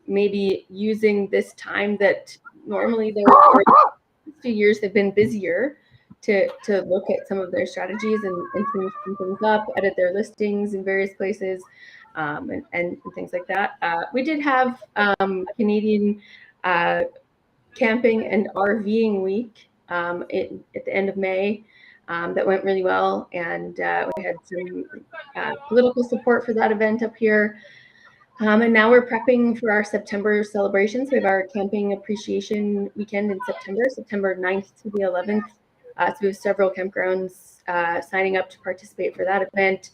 maybe using this time that normally their few years have been busier to look at some of their strategies and finish things up, edit their listings in various places, and things like that. We did have Canadian camping and RVing week at the end of May that went really well, and we had some political support for that event up here. And now we're prepping for our September celebrations. We have our camping appreciation weekend in September 9th to the 11th. So we have several campgrounds signing up to participate for that event.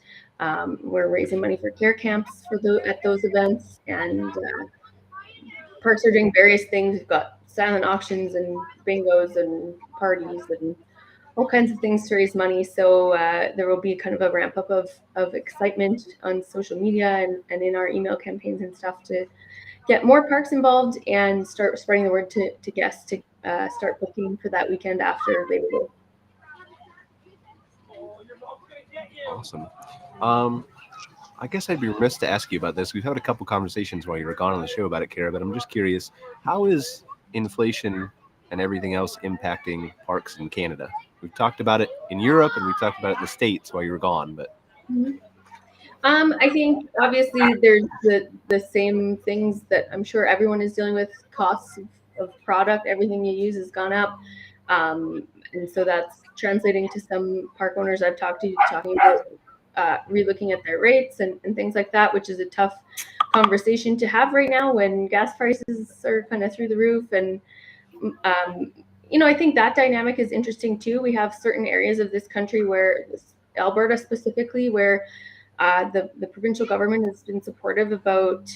We're raising money for care camps at those events, and parks are doing various things. We've got silent auctions and bingos and parties and all kinds of things to raise money. So there will be kind of a ramp up of excitement on social media and in our email campaigns and stuff to get more parks involved and start spreading the word to guests to start booking for that weekend after Labor Day. Awesome. I guess I'd be remiss to ask you about this. We've had a couple conversations while you were gone on the show about it, Cara, but I'm just curious, how is inflation and everything else impacting parks in Canada? We've talked about it in Europe and we've talked about it in the States while you were gone, but. Mm-hmm. I think obviously there's the same things that I'm sure everyone is dealing with. Costs of product, everything you use has gone up. And so that's translating to some park owners I've talked to talking about relooking at their rates and things like that, which is a tough conversation to have right now when gas prices are kind of through the roof. And, you know, I think that dynamic is interesting too. We have certain areas of this country where Alberta specifically, where the provincial government has been supportive about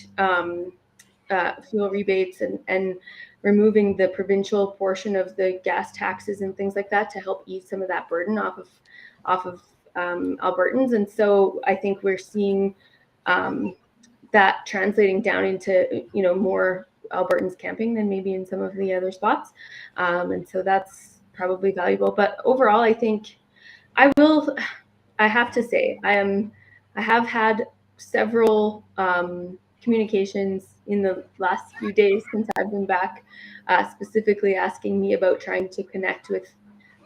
fuel rebates and removing the provincial portion of the gas taxes and things like that to help ease some of that burden off of Albertans. And so I think we're seeing that translating down into, you know, more Albertans camping than maybe in some of the other spots. And so that's probably valuable. But overall, I think I have to say, I have had several communications in the last few days since I've been back, specifically asking me about trying to connect with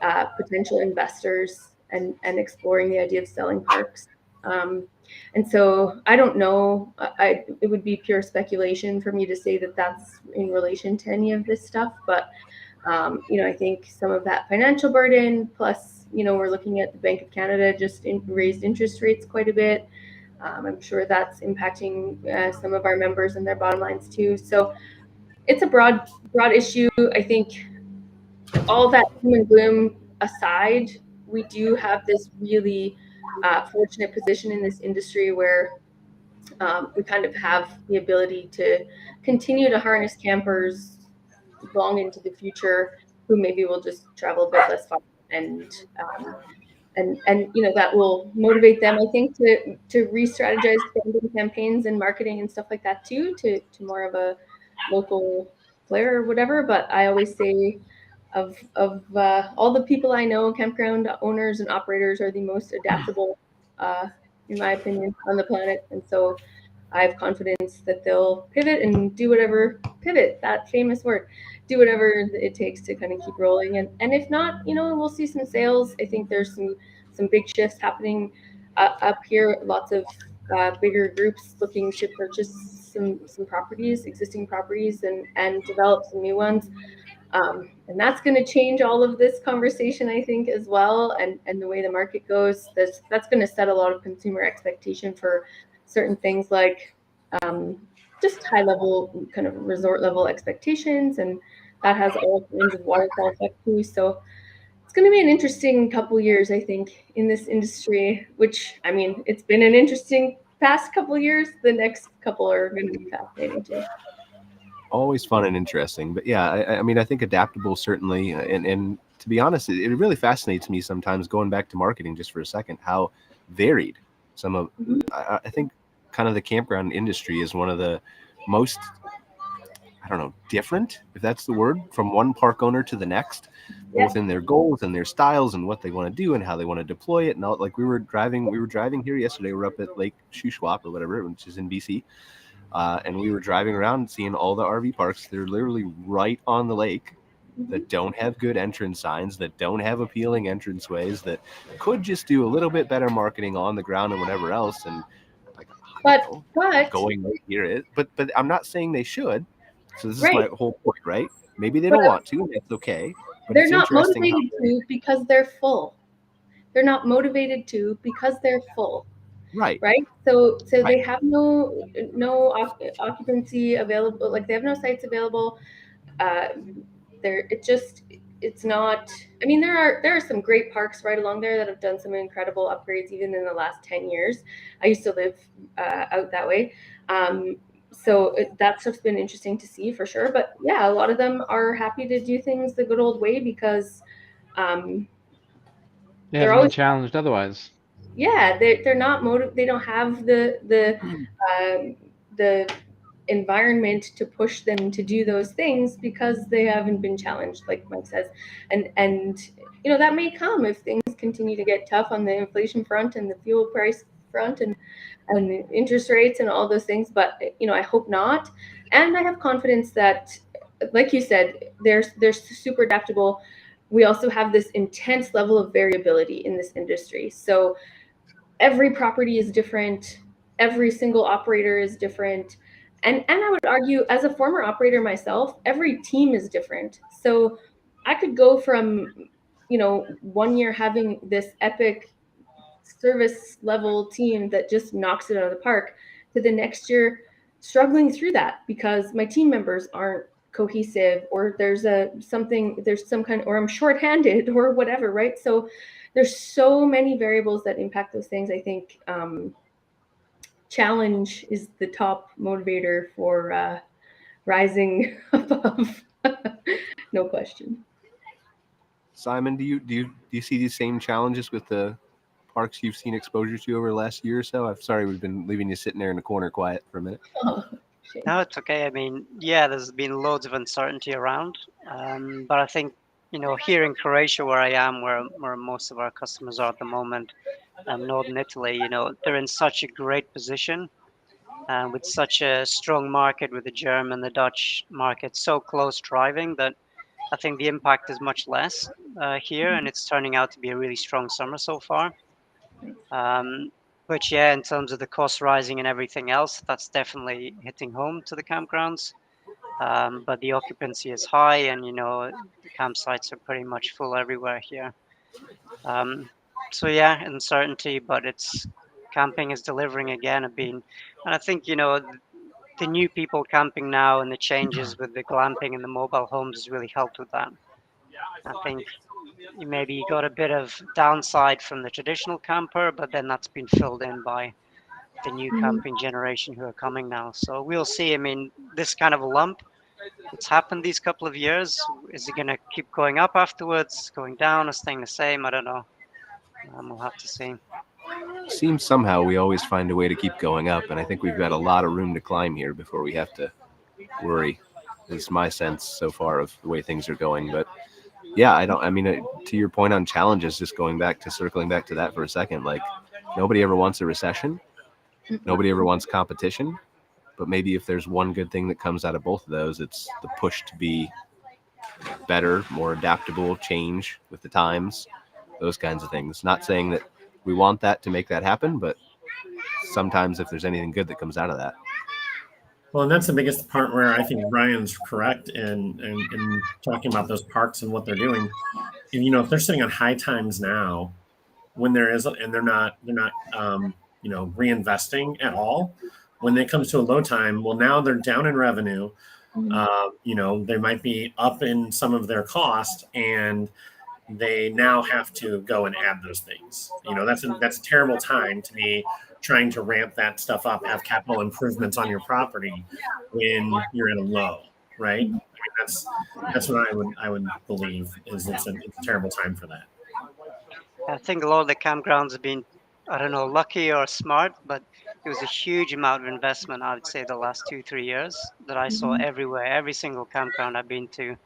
potential investors and exploring the idea of selling parks. And so I don't know, it would be pure speculation for me to say that that's in relation to any of this stuff. But, you know, I think some of that financial burden, plus, you know, we're looking at the Bank of Canada just raised interest rates quite a bit. I'm sure that's impacting some of our members and their bottom lines too. So it's a broad issue. I think all that doom and gloom aside, we do have this really fortunate position in this industry where we kind of have the ability to continue to harness campers long into the future who maybe will just travel a bit less far, and that will motivate them, I think, to re-strategize branding campaigns and marketing and stuff like that too, to more of a local flair or whatever. But I always say of all the people I know, campground owners and operators are the most adaptable, in my opinion, on the planet. And so I have confidence that they'll pivot and do whatever, pivot, that famous word, do whatever it takes to kind of keep rolling. And if not, we'll see some sales. I think there's some big shifts happening up here. Lots of bigger groups looking to purchase some properties, existing properties, and develop some new ones. And that's going to change all of this conversation, I think, as well. And the way the market goes, that's going to set a lot of consumer expectation for certain things like just high level kind of resort level expectations. And that has all kinds of waterfall effect too. So it's going to be an interesting couple years, I think, in this industry, which, I mean, it's been an interesting past couple years. The next couple are going to be fascinating too. Always fun and interesting. But yeah, I mean, I think adaptable certainly. And to be honest, it really fascinates me sometimes, going back to marketing just for a second, how varied some of, I think kind of the campground industry is one of the most, I don't know, different, if that's the word, from one park owner to the next, both in their goals and their styles and what they want to do and how they want to deploy it. And all, like we were driving here yesterday. We're up at Lake Shuswap or whatever, which is in BC. And we were driving around and seeing all the RV parks. They're literally right on the lake that don't have good entrance signs, that don't have appealing entranceways, that could just do a little bit better marketing on the ground and whatever else. And but going right here is, but I'm not saying they should. So this is right. my whole point, right? Maybe they don't want to, and that's okay. But they're not motivated to because they're full. They're not motivated to because they're full. Right. So they have no occupancy available. Like they have no sites available. It's not. I mean, there are some great parks right along there that have done some incredible upgrades even in the last 10 years. I used to live out that way. So that's just been interesting to see for sure. But yeah, a lot of them are happy to do things the good old way because they're always challenged otherwise. Yeah, they're not they don't have the environment to push them to do those things because they haven't been challenged, like Mike says. And that may come if things continue to get tough on the inflation front and the fuel price front and interest rates and all those things. But I hope not. And I have confidence that, like you said, they're super adaptable. We also have this intense level of variability in this industry. So every property is different. Every single operator is different. And I would argue, as a former operator myself, every team is different. So I could go from, 1 year having this epic service level team that just knocks it out of the park to the next year struggling through that because my team members aren't cohesive, or there's some kind, or I'm shorthanded or whatever, right? So there's so many variables that impact those things. I think challenge is the top motivator for rising above. No question. Simon, do you see these same challenges with the parks you've seen exposure to over the last year or so? I'm sorry we've been leaving you sitting there in the corner quiet for a minute. No, it's okay. I mean, yeah, there's been loads of uncertainty around, but I think here in Croatia, where I am, where most of our customers are at the moment, northern Italy, they're in such a great position, with such a strong market with the German, the Dutch market, so close driving that I think the impact is much less here, and it's turning out to be a really strong summer so far. But yeah, in terms of the cost rising and everything else, that's definitely hitting home to the campgrounds. But the occupancy is high, and the campsites are pretty much full everywhere here. So yeah, uncertainty, but it's camping is delivering again. And I think, the new people camping now and the changes with the glamping and the mobile homes has really helped with that. I think maybe you got a bit of downside from the traditional camper, but then that's been filled in by the new camping generation who are coming now. So we'll see. I mean, this kind of a lump, it's happened these couple of years. Is it going to keep going up afterwards, going down, or staying the same? I don't know. We'll have to see. Seems somehow we always find a way to keep going up, and I think we've got a lot of room to climb here before we have to worry. Is my sense so far of the way things are going. But yeah, to your point on challenges, just circling back to that for a second, like nobody ever wants a recession. Nobody ever wants competition. But maybe if there's one good thing that comes out of both of those, it's the push to be better, more adaptable, change with the times, those kinds of things. Not saying that we want that to make that happen, but sometimes if there's anything good that comes out of that. Well, and that's the biggest part where I think Brian's correct in talking about those parks and what they're doing. And, if they're sitting on high times now, when there is, and they're not reinvesting at all, when it comes to a low time, well, now they're down in revenue. They might be up in some of their cost, and they now have to go and add those things. That's a terrible time to be trying to ramp that stuff up, have capital improvements on your property when you're in a low, right? I mean, that's what I would believe is it's a terrible time for that. I think a lot of the campgrounds have been, I don't know, lucky or smart, but it was a huge amount of investment, I would say, the last 2-3 years that I saw everywhere, every single campground I've been to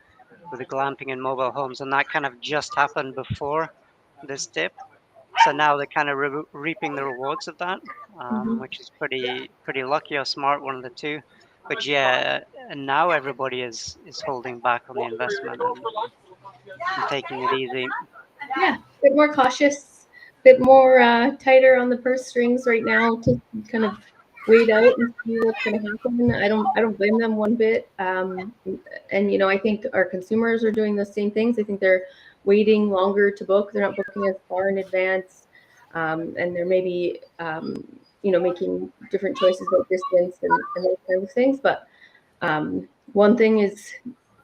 with the glamping and mobile homes. And that kind of just happened before this dip. So now they're kind of reaping the rewards of that, which is pretty lucky or smart, one of the two. But yeah, and now everybody is holding back on the investment and taking it easy. Yeah, a bit more cautious, a bit more tighter on the purse strings right now to kind of wait out and see what's going to happen. I don't blame them one bit. And I think our consumers are doing the same things. I think they're waiting longer to book. They're not booking as far in advance, and they're maybe making different choices about distance and those kinds of things. But one thing is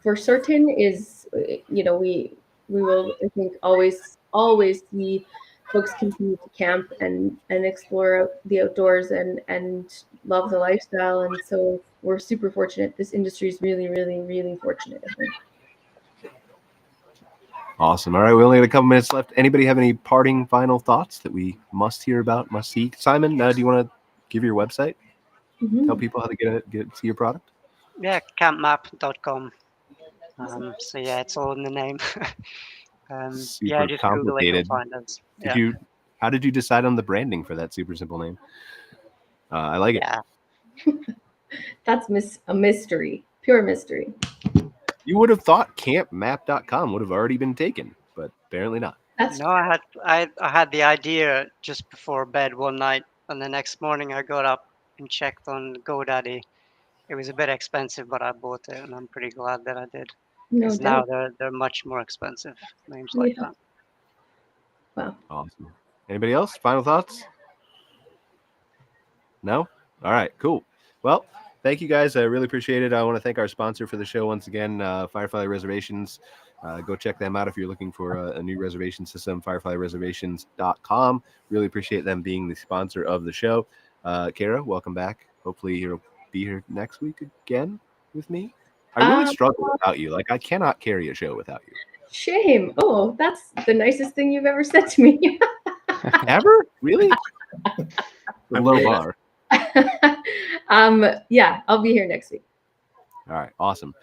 for certain is we will, I think, always see folks continue to camp and explore the outdoors and love the lifestyle. And so we're super fortunate. This industry is really, really, really fortunate, I think. Awesome. All right, we only got a couple minutes left. Anybody have any parting final thoughts that we must hear about, must see? Simon, do you want to give your website? Tell people how to see your product? Yeah, CampMap.com. So yeah, it's all in the name. Super just complicated. Google it and find us. How did you decide on the branding for that super simple name? I like it. Yeah. That's a mystery, pure mystery. You would have thought CampMap.com would have already been taken, but apparently not. I had the idea just before bed one night, and the next morning I got up and checked on GoDaddy. It was a bit expensive, but I bought it, and I'm pretty glad that I did. Because now they're much more expensive, names like that. Wow. Awesome. Anybody else? Final thoughts? No? All right, cool. Well, thank you guys. I really appreciate it. I want to thank our sponsor for the show once again, Firefly Reservations. Go check them out if you're looking for a new reservation system, fireflyreservations.com. Really appreciate them being the sponsor of the show. Cara, welcome back. Hopefully you'll be here next week again with me. I really struggle without you. Like, I cannot carry a show without you. Shame. Oh, that's the nicest thing you've ever said to me. Ever? Really? A low bar. Yeah, I'll be here next week. All right, awesome.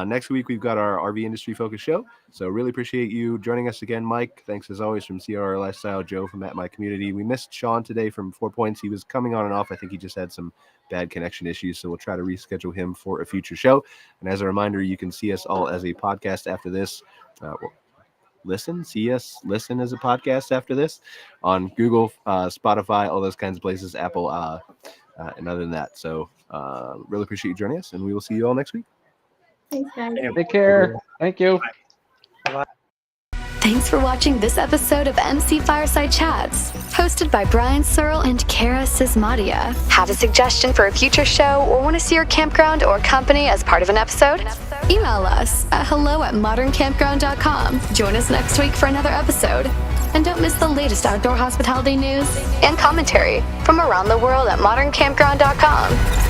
Next week, we've got our RV industry focused show. So really appreciate you joining us again, Mike. Thanks as always from CRR Lifestyle, Joe from At My Community. We missed Sean today from 4 Points. He was coming on and off. I think he just had some bad connection issues. So we'll try to reschedule him for a future show. And as a reminder, you can see us all as a podcast after this. See us listen as a podcast after this on Google, Spotify, all those kinds of places, Apple, and other than that. So really appreciate you joining us, and we will see you all next week. Thanks, guys. Take care. Thank you. Bye. Thanks for watching this episode of MC Fireside Chats, hosted by Brian Searl and Cara Csizmadia. Have a suggestion for a future show or want to see your campground or company as part of an episode? Email us at hello@moderncampground.com. Join us next week for another episode. And don't miss the latest outdoor hospitality news and commentary from around the world at moderncampground.com.